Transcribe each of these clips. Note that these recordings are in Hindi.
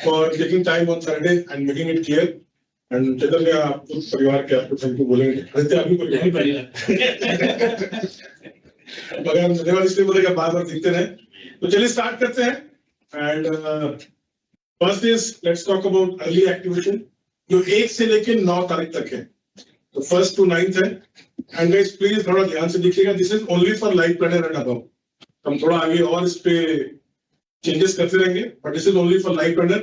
for taking time on Saturday and making it clear. And चैतन्य आप परिवार के आपको थैंक यू बोलेंगे। अभी परिवार मगर धन्यवाद इसलिए बोलेगा बार-बार दिखते रहे। तो चलिए स्टार्ट करते हैं। And first is let's talk about early activation जो 1 से लेकर 9 तारीख तक है। तो 1st to 9th है। एंड गाइस प्लीज थोड़ा ध्यान से देखिएगा, this is only for live planner and above. हम थोड़ा आगे और इस पे चेंजेस करते रहेंगे, but this is only for live planner.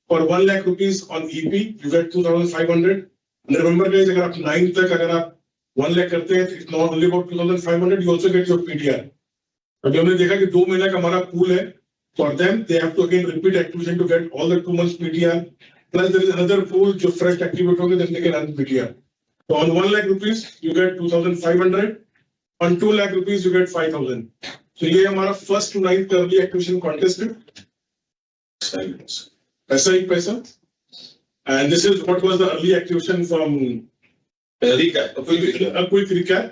For 1 lakh rupees on EP you get 2500। Remember guys, अगर आप 9 तक अगर आप 1 लाख करते हैं तो it's not only about 2500, you also get your PTR. अभी हमने देखा कि 2 महीना का हमारा पूल है। For them they have to again repeat activation to get all the 2 months PTR, plus there is another pool जो फ्रेश एक्टिवेट होंगे, then they can earn PTR. So on 1 lakh rupees you get 2500, on 2 lakh rupees you get 5000. So ये हमारा 1st to 9th का अर्ली एक्टिवेशन कॉन्टेस्ट है। ऐसा ही पैसा। And this is what was the early activation from recap. A quick recap.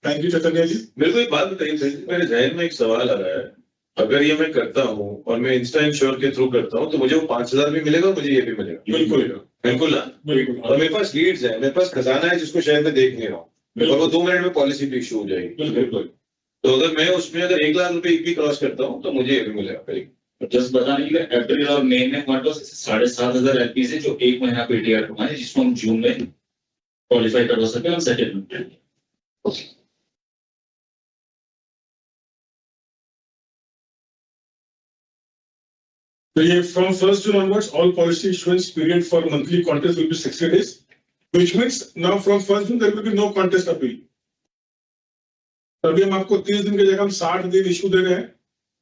Thank you Chaitanya ji. मेरे को एक बात बताइए, मेरे जहन में एक सवाल आ रहा है, अगर ये मैं करता हूँ और मैं इंस्टा इंश्योर के थ्रू करता हूँ तो मुझे वो 5000 भी मिलेगा और मुझे ये भी मिलेगा? बिल्कुल बिल्कुल ना, बिल्कुल। और मेरे पास लीड्स है, मेरे पास खजाना है जिसको शायद मैं देख नहीं रहा हूँ, और वो 2 मिनट में पॉलिसी भी इशू हो जाएगी। बिल्कुल। तो अगर मैं उसमें अगर 1 लाख रुपए भी क्रॉस करता हूँ तो मुझे ये भी मिलेगा करीब। जस्ट बताने के लिए अप्रैल और मई में हमारे पास 7500 एलपी से जो 1 महीना पीटीआर कमाए, जिसको हम जून में क्वालिफाई करवा सके हम settlement. So yeah, from 1st June onwards, all policy issuance period for monthly contest will be 60 days, which means now from 1st June there will be no contest appeal. अभी हम आपको 30 दिन की जगह हम 60 दिन इशू दे रहे हैं।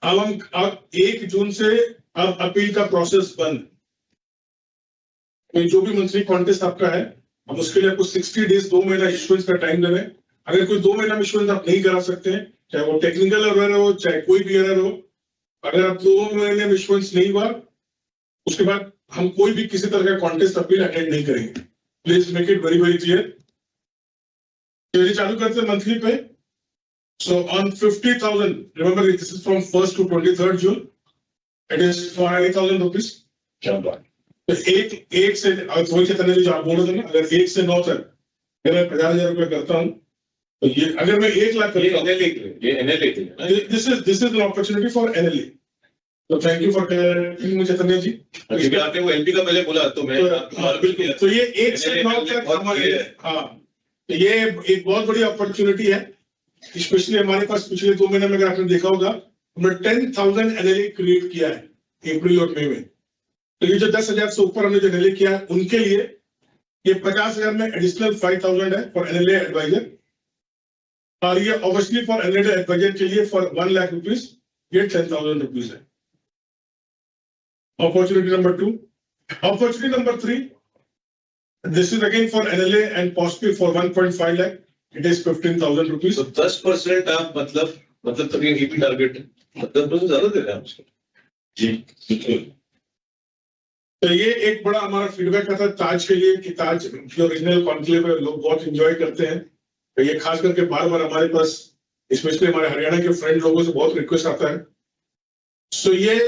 अब 1 जून से अब अपील का प्रोसेस बंद। तो जो भी मंथली कॉन्टेस्ट आपका है, हम उसके लिए आपको 60 डेज 2 महीना इशुएंस का टाइम दे रहे हैं। अगर कोई 2 महीना में इशुएंस आप नहीं करा सकते हैं, चाहे वो टेक्निकल एरर हो चाहे कोई भी एरर हो, अगर आप 2 महीने में इशुएंस नहीं हुआ उसके बाद हम कोई भी किसी तरह का कॉन्टेस्ट अपील अटेंड नहीं करेंगे। Please make it very very clear. चलिए चालू करते हैं मंथली पे। So on 50,000, remember this is from 1st to 23rd June, it is 40,000 rupees. क्या बात। तो एक से थोड़ी चैतन्य जी आप बोल रहे थे ना, अगर 1 से 9 तक अगर मैं 50,000 रुपए करता हूँ तो ये अगर मैं 1 लाख करता हूँ, this is an opportunity for NLA. तो thank you for telling me Chaitanya ji. क्योंकि आपने वो एलपी का पहले बोला तो मैं बिल्कुल। तो ये 1 से 9 तक हमारे, हाँ, तो ये एक बहुत बड़ी अपॉर्चुनिटी है। स्पेशली हमारे पास पिछले 2 महीने में अगर आपने देखा होगा, हमने 10,000 एनएलए क्रिएट किया है अप्रैल और मई में। तो ये जो 10,000 से ऊपर हमने जो एनएलए किया है उनके लिए ये 50,000 में एडिशनल 5,000 है फॉर एनएलए एडवाइजर, और ये ऑब्वियसली फॉर एनएलए एडवाइजर के लिए फॉर 1 लाख रुपीज ये 10,000 रुपीज है। Opportunity number 2. Opportunity number 3. This is again for NLA and POSP for 1.5 lakh. It is 15,000 rupees. तो 10% आप मतलब तक ये ईपी टारगेट है, 10% ज्यादा दे रहे हैं उसको। जी बिल्कुल। तो ये एक बड़ा हमारा फीडबैक आता है ताज के लिए कि ताज जो रीजनल कॉन्क्लेव है लोग बहुत एंजॉय करते हैं। तो ये खास करके बार बार हमारे पास स्पेशली हमारे हरियाणा के फ्रेंड लोगों से बहुत रिक्वेस्ट आता है। सो ये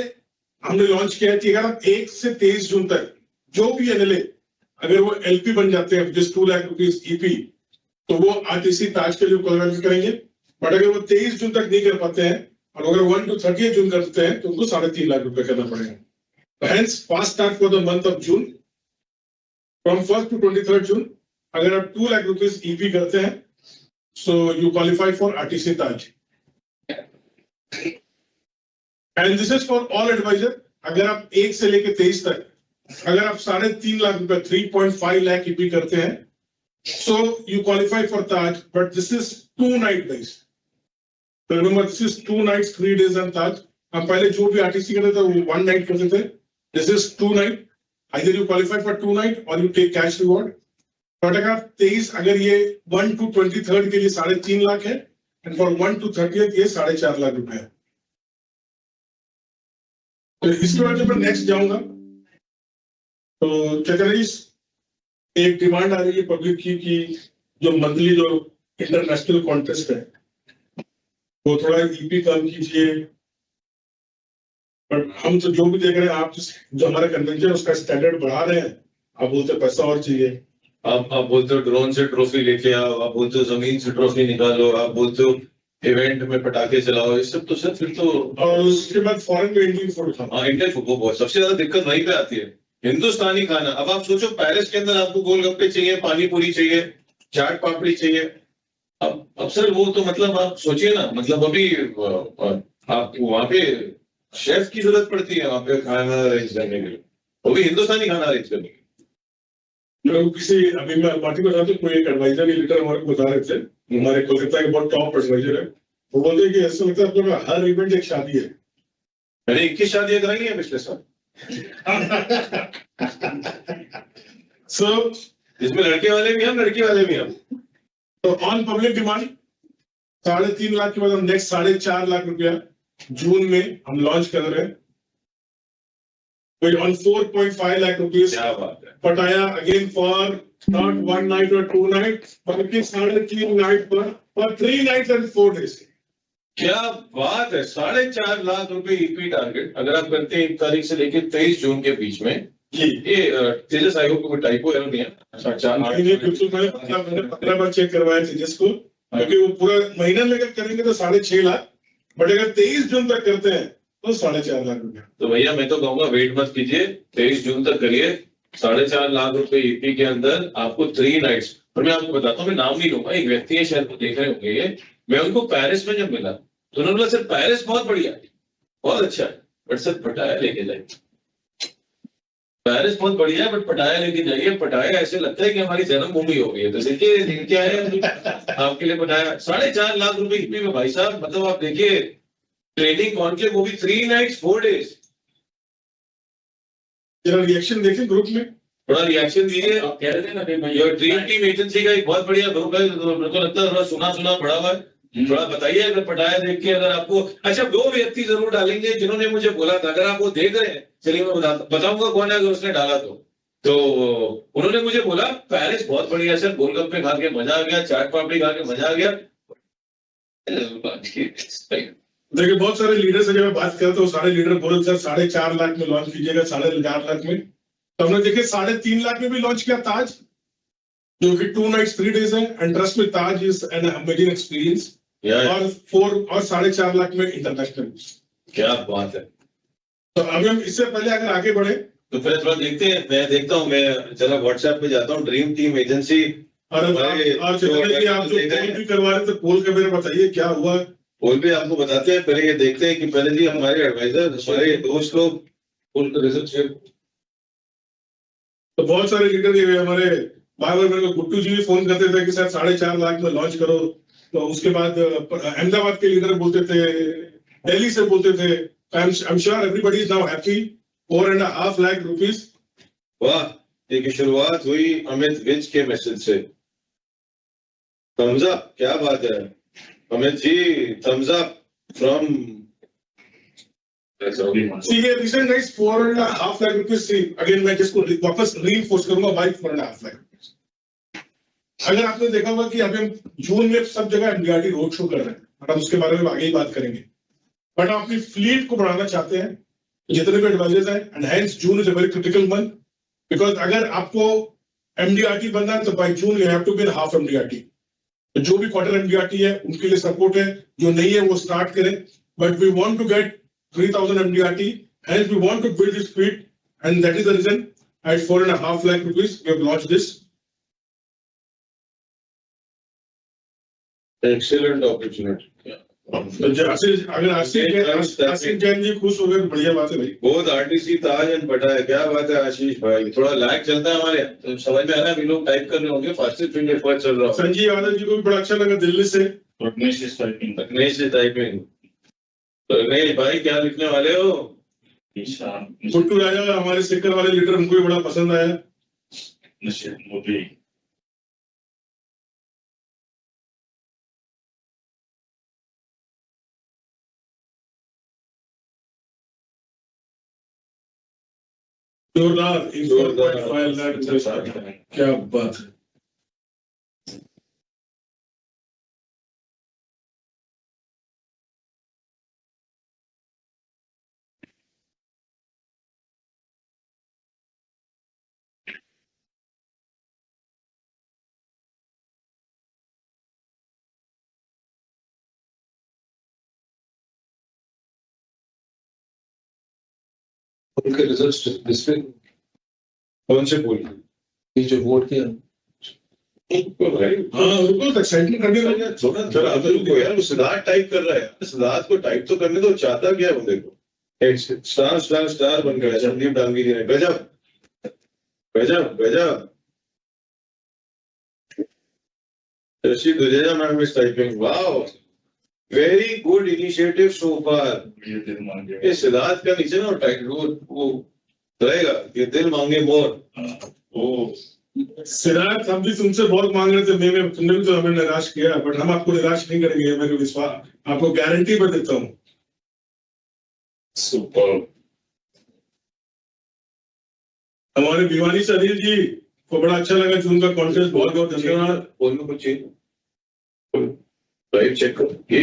हमने लॉन्च किया है कि अगर आप 1 से 23 जून तक जो भी एनएलए अगर वो एलपी बन जाते हैं जिस 2 लाख रुपीज ईपी, तो वो आरटीसी ताज के लिए क्वालिफाई करेंगे। बट अगर वो 23 जून तक नहीं कर पाते हैं और अगर 1 to 30 जून करते हैं तो उनको 3.5 लाख रुपए करना पड़ेगा। Hence fast start for the month of June from 1st to 23rd June. अगर आप 2 लाख रुपीज ईपी करते हैं so you qualify for RTC Taj. And this is for all advisor. अगर आप 1 से लेकर 23 तक अगर आप 3.5 लाख रुपए 3.5 लाख ईपी करते हैं so you qualify for Taj, but this is 2 night base. Remember this is 2 nights 3 days and Taj. हम पहले जो भी आरटीसी करते थे वो 1 night करते थे, this is 2 night। Either you qualify for 2 night और you take cash reward. But अगर 23 अगर ये 1 to 23rd के लिए 3.5 लाख है एंड फॉर 1 to 30th ये 4.5 लाख रुपए है। तो इसके बाद जब मैं नेक्स्ट जाऊंगा तो चैतन्य जी एक डिमांड आ रही है पब्लिक की कि जो मंथली जो इंटरनेशनल कॉन्टेस्ट है वो थोड़ा ईपी कम कीजिए, बट हम तो जो भी देख रहे हैं, आप जो हमारा कन्वेंशन उसका स्टैंडर्ड बढ़ा रहे हैं, आप बोलते हैं पैसा और चाहिए। आप बोलते हो ड्रोन से ट्रॉफी लेके आओ, आप बोलते हो जमीन से ट्रॉफी निकालो, आप बोलते हो इवेंट में पटाखे चलाओ, ये सब तो सर फिर तो और उसके बाद फॉरेन में इंडियन फूड खाना। हाँ, इंडियन फूड बहुत सबसे ज्यादा दिक्कत वहीं पे आती है, हिंदुस्तानी खाना। अब आप सोचो पेरिस के अंदर आपको गोलगप्पे चाहिए, पानी पूरी चाहिए, चाट पापड़ी चाहिए। अब सर वो तो मतलब आप सोचिए ना, मतलब अभी आप वहाँ पे शेफ की जरूरत पड़ती है वहाँ पे खाना अरेंज करने के लिए, वो भी हिंदुस्तानी खाना अरेंज करने के लिए। लोग किसी, अभी मैं पार्टी में था तो कोई एक एडवाइजर लीडर हमारे को बता रहे थे, हमारे कोलकाता के बहुत टॉप एडवाइजर है, वो बोलते हैं कि ऐसा लगता है आप लोग का हर इवेंट एक शादी है। मैंने 21 शादियां कराई हैं पिछले साल, सो जिसमें लड़के वाले भी हम, लड़की वाले भी हम। तो ऑन पब्लिक डिमांड 3.5 लाख के बाद हम नेक्स्ट 4.5 लाख रुपया जून में हम लॉन्च कर रहे हैं। on 4.5 lakh rupees क्या बात है, Pattaya again for not 1 night or 2 nights, बल्कि 3.5 नाइट पर 3 nights and 4 days। क्या बात है। 4.5 लाख रुपए ईपी टारगेट अगर आप करते हैं 1 तारीख से लेकर 23 जून के बीच में। जी ये तेजस आयोग को कोई टाइपो एरर नहीं है। नहीं, बिल्कुल मैंने 15 बार चेक करवाया थी जिसको, क्योंकि वो पूरा महीना लेकर करेंगे तो 6.5 लाख, बट अगर 23 जून तक करते हैं तो 4.5 लाख रुपया। तो भैया मैं तो कहूंगा वेट मत कीजिए, 23 जून तक करिए। 4.5 लाख रुपए ईपी के अंदर आपको 3 नाइट्स। और मैं आपको बताता हूँ, मैं नाम नहीं लूंगा, एक व्यक्ति है शायद देख रहे होंगे ये, मैं उनको पेरिस में जब मिला तो उन्होंने बोला सर पेरिस बहुत बढ़िया है, बहुत अच्छा है, बट सर पटाया लेके जाइए। पेरिस बहुत बढ़िया है बट पटाया लेके जाइए। पटाया ऐसे लगता है कि हमारी जन्मभूमि हो गई है। तो देखिए क्या है आपके लिए पटाया 4.5 लाख रुपए ईपी में भाई साहब, मतलब आप देखिए ट्रेनिंग कॉन्क्लेव, वो भी 3 नाइट्स 4 डेज। जरा रिएक्शन देखें ग्रुप में, थोड़ा रिएक्शन दीजिए। आप कह रहे थे ना फिर मैं योर ड्रीम टीम एजेंसी का एक बहुत बढ़िया ग्रुप है, मेरे को लगता है थोड़ा सुना सुना पड़ा हुआ है। थोड़ा बताइए अगर पटाया देख के अगर आपको अच्छा, 2 व्यक्ति जरूर डालेंगे जिन्होंने मुझे बोला था, अगर आप वो देख रहे हैं चलिए मैं बताऊंगा कौन है अगर उसने डाला तो उन्होंने मुझे बोला पेरिस बहुत बढ़िया सर, गोलगप्पे खा के मजा आ गया, चाट पापड़ी खा के मजा आ गया। देखिए बहुत सारे लीडर से जब मैं बात करता हूँ, सारे लीडर बोले सर 4.5 लाख में लॉन्च कीजिएगा, 4.5 लाख में। तो हमने देखे 3.5 लाख में भी लॉन्च किया ताज, जो कि 2 nights 3 days है, एंड ट्रस्ट में ताज इज एन अमेजिंग एक्सपीरियंस। और 4.5 लाख में इंटरनेशनल। क्या बात है। तो अभी हम इससे पहले अगर आगे बढ़े तो फिर थोड़ा देखते हैं, मैं देखता हूँ, मैं जरा व्हाट्सएप पे जाता हूँ, ड्रीम टीम एजेंसी। और जितने भी आप जो पोल भी करवा रहे थे, पोल के मेरे बताइए क्या हुआ। पोल भी आपको बताते हैं, पहले ये देखते हैं कि पहले जी हमारे एडवाइजर, हमारे दोस्त लोग पोल का रिजल्ट शेयर। तो बहुत सारे लीडर ये हमारे बार बार मेरे को गुट्टू जी भी फोन करते थे कि सर 4.5 लाख में लॉन्च करो। तो उसके बाद अहमदाबाद के लीडर बोलते थे, दिल्ली से बोलते थे। I am sure everybody is now happy. 4.5 lakh rupees. वाह, देखिए शुरुआत हुई अमित विज के मैसेज से। थम्स अप, क्या बात है Amit ji, thumbs up from See here, recent guys 4.5 lakh rupees. See again, मैं जिसको वापस रीइंफोर्स करूंगा, बाई 4.5 लाख। अगर आपने देखा होगा कि अभी हम जून में सब जगह एमडीआरटी रोड शो कर रहे हैं, और हम उसके बारे में आगे ही बात करेंगे। बट आप अपनी फ्लीट को बढ़ाना चाहते हैं, जितने भी एडवाइजर्स हैं, and hence June is a very critical month, because अगर आपको एमडीआरटी बनना है तो by June you have to be half MDRT. तो जो भी क्वार्टर एमडीआरटी है उनके लिए सपोर्ट है, जो नहीं है वो स्टार्ट करें। But we want to get 3,000 MDRT, hence we want to build this speed, and that is the reason at 4.5 lakh rupees we have launched this. Excellent opportunity. तो अगर आशीष जैन जी खुश हो गए तो बढ़िया बात है भाई। बहुत आरटीसी ताज एंड पटाया, क्या बात है आशीष भाई, थोड़ा लैग चलता है हमारे, तो समझ में आ रहा है, अभी लोग टाइप कर रहे होंगे, फास्टेस्ट फिंगर फर्स्ट चल रहा होगा। संजीव यादव जी को भी बड़ा अच्छा लगा दिल्ली से। रत्नेश टाइपिंग। तो नहीं भाई, क्या लिखने वाले हो? गुट्टू राजा हमारे सिक्कर वाले लीडर, उनको भी बड़ा पसंद आया। जोरदार 4.5 लाख, क्या बात है। उनके रिजल्ट डिस्प्ले कौन से पोल ये जो वोट किया हाँ बिल्कुल एक्साइटमेंट करने लगे। थोड़ा जरा अब रुको यार, वो सिद्धार्थ टाइप कर रहा है, सिद्धार्थ को टाइप तो करने दो, चाहता क्या है वो देखो, स्टार स्टार स्टार बन गया संदीप डांगी जी ने, गजब गजब गजब। Rashid Dudeja ma'am is typing, wow, very good initiative so far. ये सिद्धार्थ का नीचे ना टाइप वो रहेगा, ये दिल मांगे मोर। सिद्धार्थ हम भी तुमसे बहुत मांग रहे थे, मैं तुमने भी तो हमें निराश किया, बट हम आपको निराश नहीं करेंगे, मेरे विश्वास आपको गारंटी पर देता हूँ। सुपर। हमारे भिवानी से अनिल जी को बड़ा अच्छा लगा जून का कॉन्टेस्ट, बहुत बहुत धन्यवाद। फोन में कुछ लाइव चेक करो ये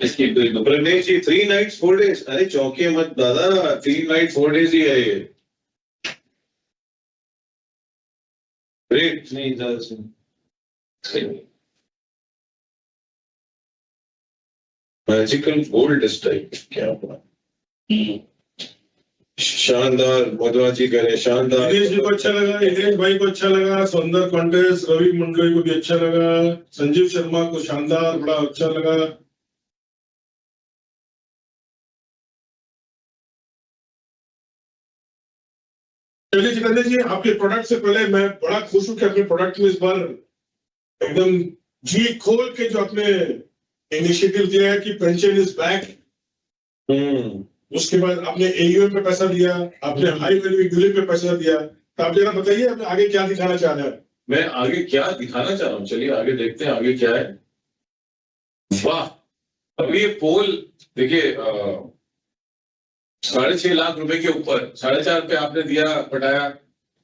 इसकी प्रनेश जी 3 nights 4 days, अरे चौंके मत दादा, 3 nights 4 days ही है ये। ग्रेट, नहीं ज्यादा मैजिकल गोल्ड टाइप, क्या हुआ, शानदार, मधुआ जी करे शानदार। दिनेश जी को अच्छा लगा, हितेश भाई को अच्छा लगा, सुंदर कॉन्टेस्ट, रवि मंडलोई को भी अच्छा लगा, संजीव शर्मा को शानदार, बड़ा अच्छा लगा। चलिए जितेंद्र जी, आपके प्रोडक्ट से पहले मैं बड़ा खुश हूं कि अपने प्रोडक्ट में इस बार एकदम जी खोल के जो आपने इनिशिएटिव दिया है कि पेंशन इज बैक, उसके बाद आपने एयूएम पे पैसा दिया, आपने हाई वैल्यू यूलिप पे पैसा दिया, तो आप जरा बताइए आप आगे क्या दिखाना चाह रहे हैं? मैं आगे क्या दिखाना चाह रहा हूँ, चलिए आगे देखते हैं आगे क्या है। वाह, अभी ये पोल देखिए 6.5 लाख रुपए के ऊपर 4.5 पे आपने दिया पटाया,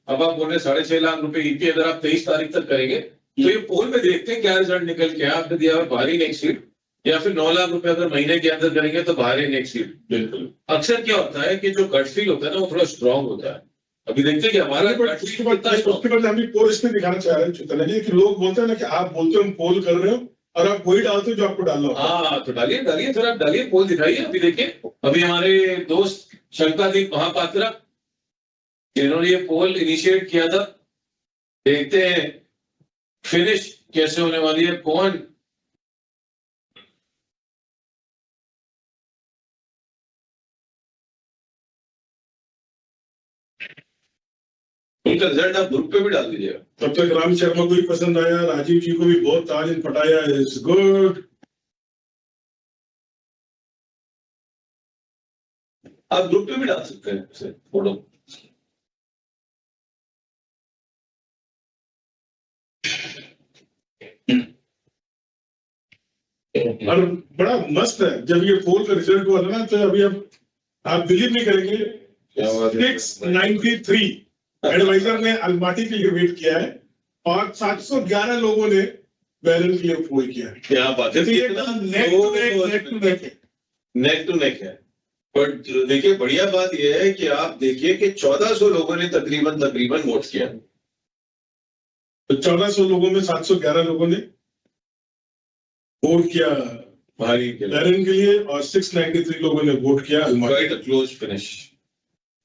अब आप बोले 6.5 लाख रुपए ईपी अगर आप 23 तारीख तक करेंगे तो ये पोल में देखते हैं क्या रिजल्ट निकल के। आपने दिया है भारी नेक्स्ट सीट, या फिर 9 लाख रुपए अगर महीने के अंदर करेंगे तो भारी नेक्स्ट सीट। बिल्कुल। अक्सर क्या होता है कि जो गट फील होता है ना वो थोड़ा स्ट्रांग होता है। अभी देखते हैं कि हमारा गट उसके फील बाद कितना strong उसके बाद हम भी पोल इसमें दिखाना चाह रहे हैं चेतन जी कि लोग बोलते हैं ना कि आप बोलते हो हम पोल कर रहे हो और आप वही डालते हो जो आपको डालना होता है। हाँ तो डालिए डालिए सर, आप डालिए पोल दिखाइए। अभी देखिए अभी हमारे दोस्त शंकादीप महापात्रा जिन्होंने ये पोल इनिशिएट किया था, देखते हैं फिनिश कैसे होने वाली है, कौन उनका रिजल्ट आप ग्रुप पे भी डाल दीजिएगा। तब तक राम शर्मा को भी पसंद आया, राजीव जी को भी बहुत तारीफ पटाया, इज गुड। आप ग्रुप पे भी डाल सकते हैं फोटो। और बड़ा मस्त है, जब ये पोल का रिजल्ट हुआ था ना तो अभी अब आप बिलीव नहीं करेंगे, क्या बात है? 693 एडवाइजर ने अलमाटी के लिए वेट किया है और 711 लोगों ने बैरन के लिए पोल किया है। क्या बात है, तो ये एकदम नेक टू नेक है। नेक टू नेक है। बट देखिए बढ़िया बात यह है कि आप देखिए कि 1400 लोगों ने तकरीबन वोट किया। तो 1400 लोगों में 711 लोगों ने वोट किया भारी बैरन के लिए और 693 लोगों ने वोट किया Almaty. Quite a close finish.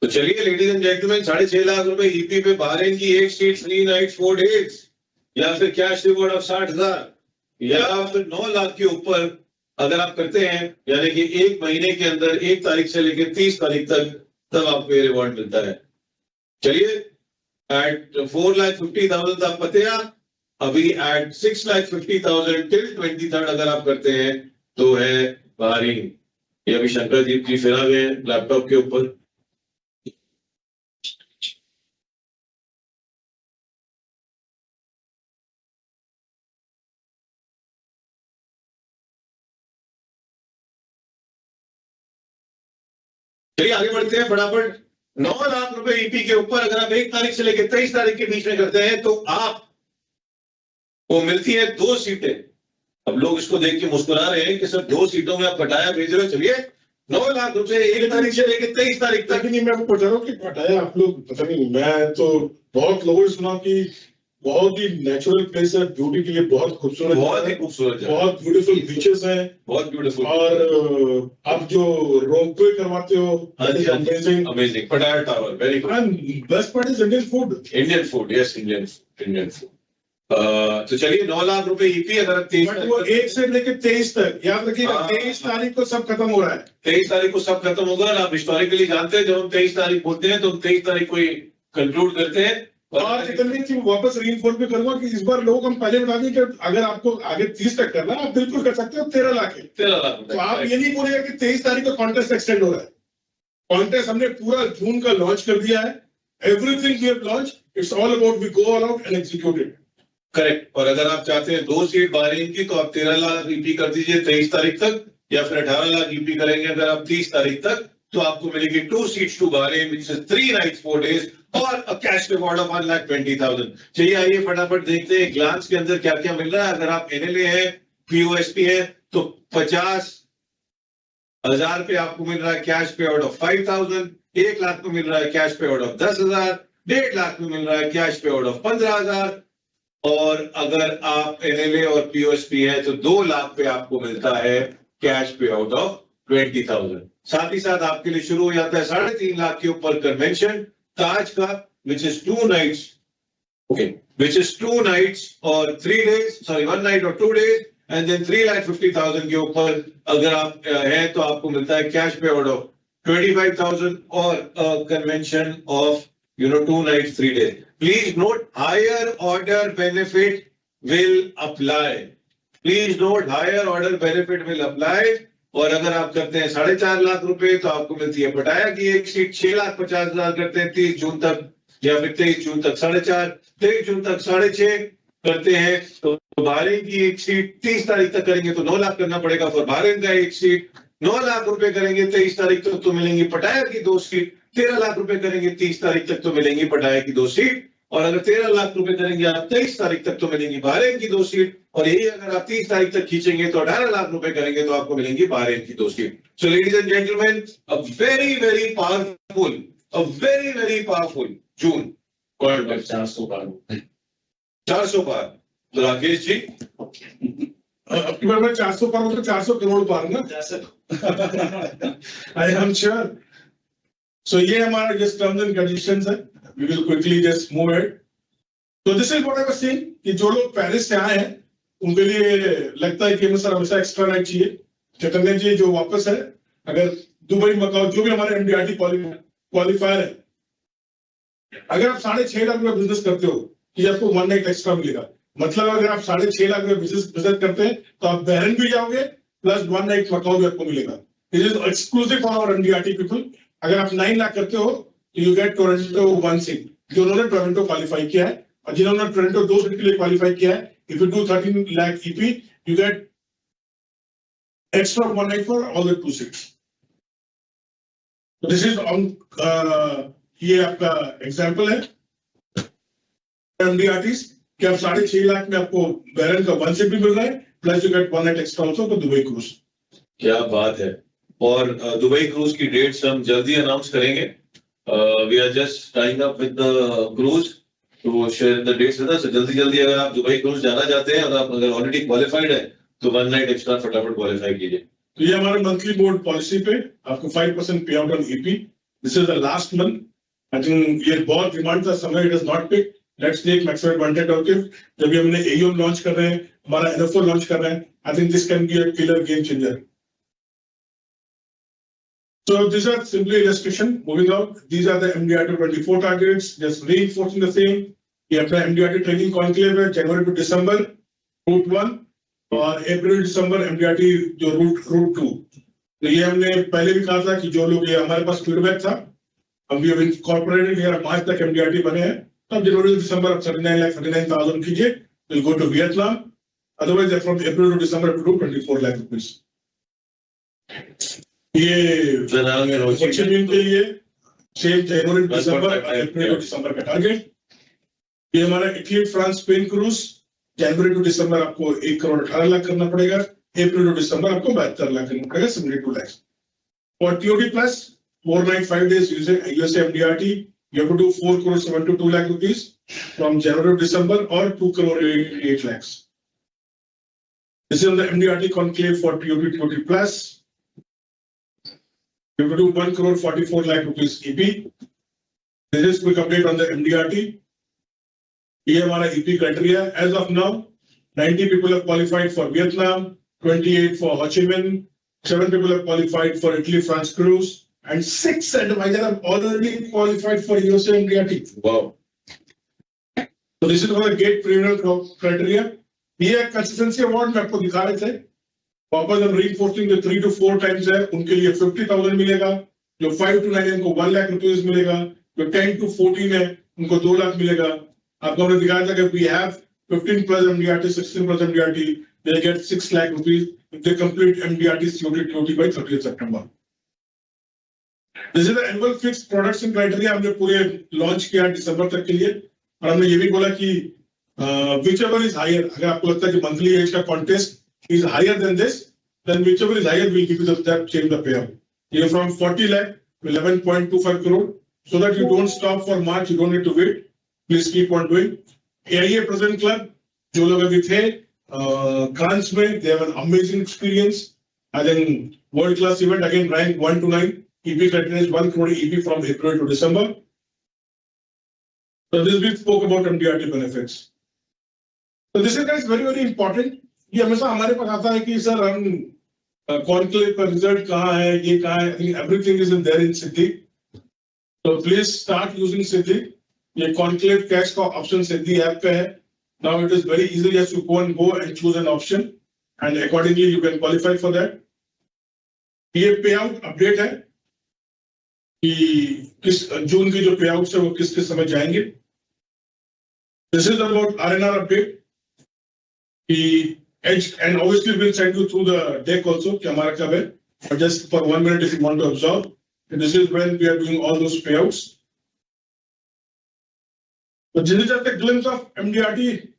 तो चलिए लेडीज एंड जेंटलमैन, 6.5 लाख रुपए ईपी पे बहरीन की एक सीट 3 nights 4 days, या फिर कैश रिवॉर्ड ऑफ 60,000, या फिर 9 लाख के ऊपर अगर आप करते हैं, यानी कि एक महीने के अंदर 1 तारीख से लेकर 30 तारीख तक, तब आपको ये रिवॉर्ड मिलता है। चलिए एट 4,50,000 आप पतिया, अभी एट 6,50,000 टिल 23rd अगर आप करते हैं तो है बहरीन। ये अभी शंकर जी फिर आ गए लैपटॉप के ऊपर। चलिए आगे बढ़ते हैं फटाफट। 9 लाख रुपए ईपी के ऊपर अगर आप 1 तारीख से लेकर 23 तारीख के बीच में करते हैं तो आप को मिलती है 2 सीटें। अब लोग इसको देख के मुस्कुरा रहे हैं कि सर 2 सीटों में आप पटाया भेज रहे हो। चलिए 9 लाख रुपए 1 तारीख से लेकर 23 तारीख तक। लेकिन मैं आपको बता रहा हूँ कि पटाया आप लोग पता नहीं, मैं तो बहुत लोगों ने सुना कि बहुत ही नेचुरल प्लेस है, ब्यूटी के लिए बहुत खूबसूरत बहुत जगह ही है, खूबसूरत जगह, बहुत ब्यूटीफुल बीचेस हैं। बहुत ब्यूटीफुल, और आप जो रोपवे करवाते हो, हाँ जी, हाँ जी, अमेजिंग। अमेजिंग, पटाया tower, very good, and best part is Indian food. Indian food, yes, Indian food. तो चलिए 9 लाख रुपए ईपी, अगर आप 23 बट वो 1 से लेकर 23 तक याद रखिएगा, हाँ। 23 तारीख को सब खत्म हो रहा है। 23 तारीख को सब खत्म होगा। और आप हिस्टोरिकली जानते हैं जब हम 23 तारीख बोलते हैं तो हम 23 तारीख को ही कंक्लूड करते हैं। और इतनी चीज वापस रीइंफोर्स भी करूंगा कि इस बार लोग हम पहले बता दें कि अगर आपको आगे 30 तक करना है, आप बिल्कुल कर सकते हो 13 लाख है। 13 लाख तो आप ये नहीं बोलेगा कि 23 तारीख को कॉन्टेस्ट एक्सटेंड हो रहा है। कॉन्टेस्ट हमने पूरा जून का लॉन्च कर दिया है। Everything we have launch, it's all about we go all out and execute it. Correct. और अगर आप चाहते हैं 2 सीट बहरीन की, तो आप 13 लाख ईपी कर दीजिए 23 तारीख तक, या फिर 18 लाख ईपी करेंगे अगर आप 30 तारीख तक, तो आपको मिलेगी 2 seats to Bahrain, which is 3 nights 4 days, और अ कैश रिवॉर्ड ऑफ 1,20,000। चलिए आइए फटाफट देखते हैं ग्लांस के अंदर क्या क्या मिल रहा है। अगर आप एनएलए है, पीओएसपी है, तो 50,000 पे आपको मिल रहा है कैश पे आउट ऑफ 5,000, 1 लाख पे मिल रहा है कैश पे आउट ऑफ 10,000, 1.5 लाख में मिल रहा है कैश पे आउट ऑफ 15,000, और अगर आप एनएलए और पीओएसपी है तो 2 लाख पे आपको मिलता है कैश पे आउट ऑफ 20,000। साथ ही साथ आपके लिए शुरू हो जाता है 3.5 लाख के ऊपर कन्वेंशन ताज का, which is 2 nights, okay, which is 2 nights और 3 days, सॉरी 1 night और 2 days, एंड देन 3,50,000 के ऊपर अगर आप हैं तो आपको मिलता है कैश पे आउट ऑफ 25,000 और convention of 2 nights 3 days. Please note, higher order benefit will apply. Please note, higher order benefit will apply. और अगर आप करते हैं 4.5 लाख रुपए तो आपको मिलती है पटाया की एक सीट। 6,50,000 करते हैं 30 जून तक, या फिर 23 जून तक 4.5, 23 जून तक 6.5 करते हैं तो बहरीन की एक सीट 30 तारीख तक करेंगे तो 9 लाख करना पड़ेगा। फिर बहरीन का एक सीट 9 लाख रुपए करेंगे 23 तारीख तक तो मिलेंगी पटाया की 2 सीट। 13 लाख रुपए करेंगे 30 तारीख तक तो मिलेंगी पटाया की 2 सीट। और अगर 13 लाख रुपए करेंगे आप 23 तारीख तक तो मिलेंगी बहरीन की 2 सीट। और यही अगर आप 30 तारीख तक खींचेंगे तो 18 लाख रुपए करेंगे तो आपको मिलेंगी बहरीन की 2 seat. So ladies and gentleman, a very powerful June. 400 पार 400 पार। तो राकेश जी, अब की बार मैं 400 पार, मतलब 400 करोड़ पार ना। I am sure. सो ये हमारा जस्ट टर्म्स एंड कंडीशंस है। We will quickly just move it. तो this is what I was saying कि जो लोग पेरिस से आए हैं उनके लिए लगता है कि हमें सर हमेशा एक्स्ट्रा नाइट चाहिए। चैतन्य जी जो वापस है, अगर दुबई मकाओ जो भी हमारे एमडीआरटी क्वालिफायर है, अगर आप 6.5 लाख रुपए बिजनेस करते हो कि आपको 1 नाइट एक्स्ट्रा मिलेगा। मतलब अगर आप 6.5 लाख रुपए बिजनेस करते हैं तो आप बहरीन भी जाओगे प्लस 1 नाइट मकाओ भी आपको मिलेगा। This is exclusive for our MDRT people. अगर आप 9 लाख करते हो तो यू गेट टोरंटो 1 सीट, जिन्होंने टोरंटो क्वालिफाई किया है, और जिन्होंने टोरंटो 2 सीट के लिए क्वालिफाई किया है, if you do 13 lakh EP you get extra 1 night for all the 2 seats. This is on, ये आपका एग्जांपल है एमडीआरटीज कि आप 6.5 लाख में आपको बहरीन का 1 सीट भी मिल रहा है, plus you get 1 night extra also for Dubai cruise. क्या बात है। और दुबई क्रूज की डेट्स हम जल्दी अनाउंस करेंगे। We are just tying up with the cruise to share the dates with us. जल्दी अगर आप दुबई क्रूज जाना चाहते हैं और आप अगर ऑलरेडी क्वालिफाइड है तो 1 नाइट एक्स्ट्रा फटाफट क्वालिफाई कीजिए। तो ये हमारे मंथली बोर्ड पॉलिसी पे आपको 5% pay out on EP. This is the last month. I think ये बहुत डिमांड था, समय it is not peak. Let's take maximum advantage of it. जब भी हमने एयूएम लॉन्च कर रहे हैं, हमारा एनएफओ लॉन्च कर रहे हैं, I think this can be a killer game changer. So these are simply illustration. Moving out, these are the MDRT 24 targets. Just reinforcing the same. ये अपना MDRT ट्रेनिंग कॉन्क्लेव है जनवरी टू दिसंबर रूट 1 और अप्रैल दिसंबर MDRT जो रूट 2। तो ये हमने पहले भी कहा था कि जो लोग ये हमारे पास फीडबैक था, हम भी इनकॉर्पोरेटेड यार 5 तक MDRT बने हैं। तब जनवरी टू दिसंबर आप 39,39,000 कीजिए, will go to Vietnam. Otherwise from April to December up to 24 lakh rupees. ये के लिए same January December April to दिसंबर का टारगेट। ये हमारा इटली फ्रांस स्पेन क्रूज जनवरी टू दिसंबर आपको 1 करोड़ 18 लाख करना पड़ेगा। अप्रैल टू दिसंबर आपको 72 लाख करना पड़ेगा, 72 लाख। और TOD plus 4 night 5 days USA MDRT you have to do 4 crore 72 lakh rupees from January to December or 2 crore 8 lakhs. This is on the MDRT conclave for TOT plus. You have to do 1 crore 44 lakh rupees EP. This is quick update on the MDRT. ये हमारा EP criteria. As of now, 90 people have qualified for Vietnam, 28 for Ho Chi Minh, 7 people have qualified for Italy, France cruise, and 6 advisors have already qualified for USA MDRT. Wow. So this is for the gate premium criteria. ये consistency award में आपको दिखा रहे थे. वापस हम reinforcing जो 3 to 4 times है, उनके लिए 50,000 मिलेगा. जो 5 to 9 है, उनको 1 lakh rupees मिलेगा. जो 10 to 14 है, उनको 2 लाख मिलेगा. आपको हमने दिखाया था कि we have 15 plus MDRT, 16 plus MDRT, they get 6 lakh rupees if they complete MDRT COT by 30th September. This is the annual fixed products and criteria हमने पूरे launch किया दिसंबर तक के लिए और हमने ये भी बोला कि whichever is higher, अगर आपको लगता है कि monthly age का contest is higher than this, then whichever is higher we'll give you that change the payout. ये from 40 lakh to 11.25 crore, so that you don't stop for March, you don't need to wait. Please keep on doing. AIA Present Club, जो लोग अभी थे Cannes में, they have an amazing experience. I think world class event again, rank 1 to 9. EP criteria is 1 crore EP from April to December. So this we spoke about MDRT benefits. So this is guys very important. ये हमेशा हमारे पास आता है कि सर हम conclave का result कहाँ है, ये कहाँ है. I think everything is in there in Siddhi. So please start using Siddhi. ये conclave cash का option Siddhi app पे है. Now it is very easy just to go and choose an option, and accordingly you can qualify for that. ये payout update है कि किस जून की जो payouts है वो किस समय जाएंगे. This is about RNR update. कि and obviously we'll send you through the deck also कि हमारा कब है. But just for 1 minute if you want to observe, this is when we are doing all those payouts. So this is just a glimpse of MDRT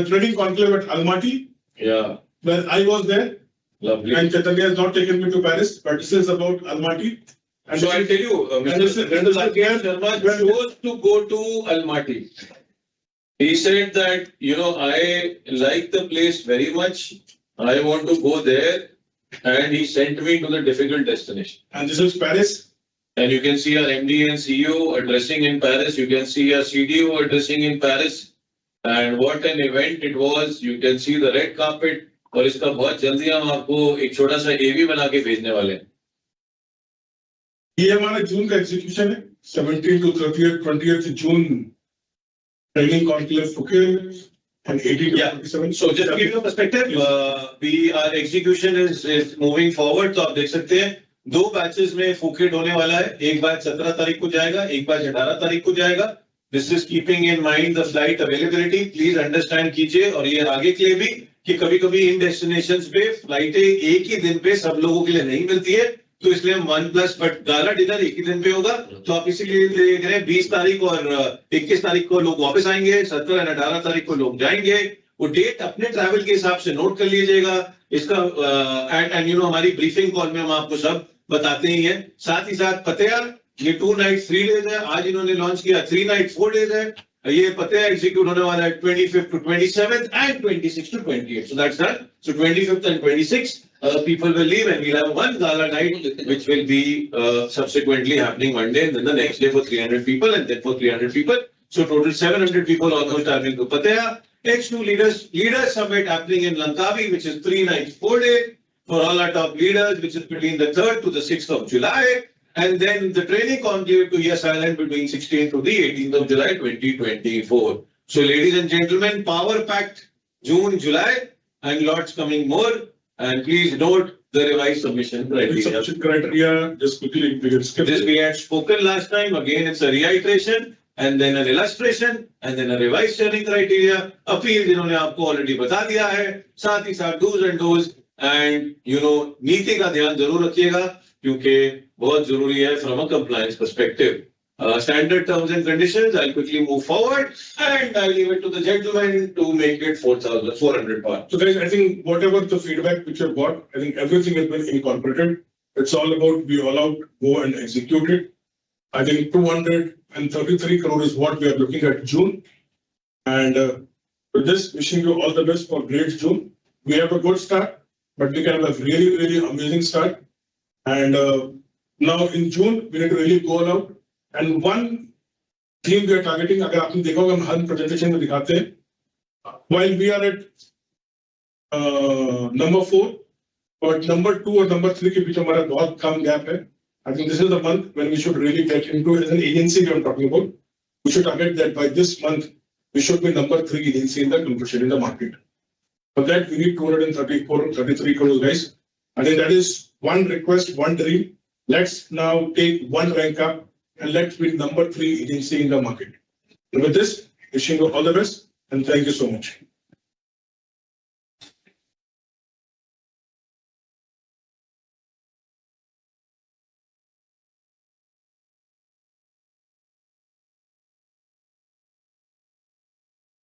trading conclave at Almaty. Yeah. Where I was there. Lovely. And Chaitanya has not taken me to Paris, but this is about Almaty. And So I'll tell you, Mr. Rakesh Sharma chose to go to Almaty. He said that, I like the place very much. I want to go there. And he sent me to the difficult destination. And this is Paris. And you can see our MD and CEO addressing in Paris. You can see our CDO addressing in Paris. And what an event it was. You can see the red carpet. और इसका बहुत जल्दी हम आपको एक छोटा सा AV बना के भेजने वाले हैं. ये हमारा जून का एग्जीक्यूशन है 17 to 20th June training conclave Phuket and 18 to 27. So just to give you a perspective, our execution is moving forward. तो आप देख सकते हैं 2 बैचेस में फुकेट होने वाला है. एक बैच 17 तारीख को जाएगा, एक बैच 18 तारीख को जाएगा. This is keeping in mind the flight availability. Please understand कीजिए और ये आगे के लिए भी कि कभी-कभी इन डेस्टिनेशंस पे फ्लाइटें एक ही दिन पे सब लोगों के लिए नहीं मिलती है. तो इसलिए हम 1+ बट गाला डिनर एक ही दिन पे होगा. तो आप इसीलिए देख रहे हैं 20 तारीख और 21 तारीख को लोग वापस आएंगे, 17 और 18 तारीख को लोग जाएंगे. वो डेट अपने ट्रैवल के हिसाब से नोट कर लीजिएगा. इसका एंड हमारी ब्रीफिंग कॉल में हम आपको सब बताते ही हैं. साथ ही साथ पतेया ये 2 nights 3 days है. आज इन्होंने लॉन्च किया 3 nights 4 days है. ये पतेया एग्जीक्यूट होने वाला है 25th to 27th and 26th to 28th. So that's that. So 25th and 26th people will leave and we'll have one gala night which will be subsequently happening one day and then the next day for 300 people and then for 300 people. So total 700 people almost traveling to Pattaya. H2 leaders summit happening in Langkawi, which is 3 nights 4 days for all our top leaders, which is between the 3rd to the 6th of July. And then the training conclave to Yes Island between 16th to the 18th of July 2024. So ladies and gentlemen, power packed June, July and lots coming more. And please note the revised submission criteria. Submission criteria, just quickly, we can skip This it. we had spoken last time. Again, it's a reiteration and then an illustration and then a revised sharing criteria. Appeal जिन्होंने आपको already बता दिया है. साथ ही साथ do's and don'ts and नीति का ध्यान जरूर रखिएगा क्योंकि बहुत जरूरी है from a compliance perspective. Standard terms and conditions, I'll quickly move forward and I'll leave it to the gentleman to make it 4,400 part. So guys, I think whatever the feedback which you've got, I think everything has been incorporated. It's all about be all out, go and execute it. I think 233 crore is what we are looking at June. And with this, wishing you all the best for great June. We have a good start, but we can have a really, really amazing start. And now in June, we need to really go all out. And one theme we are targeting, अगर आपने देखा होगा हम हर presentation में दिखाते हैं, while we are at number 4, but number 2 और number 3 के बीच हमारा बहुत कम gap है. I think this is the month when we should really get into, as an agency we are talking about, we should target that by this month, we should be number 3 agency in the competition in the market. For that, we need 233 crores, guys. I think that is one request, one dream. Let's now take one rank up and let's be number 3 agency in the market. And with this, wishing you all the best and thank you so much.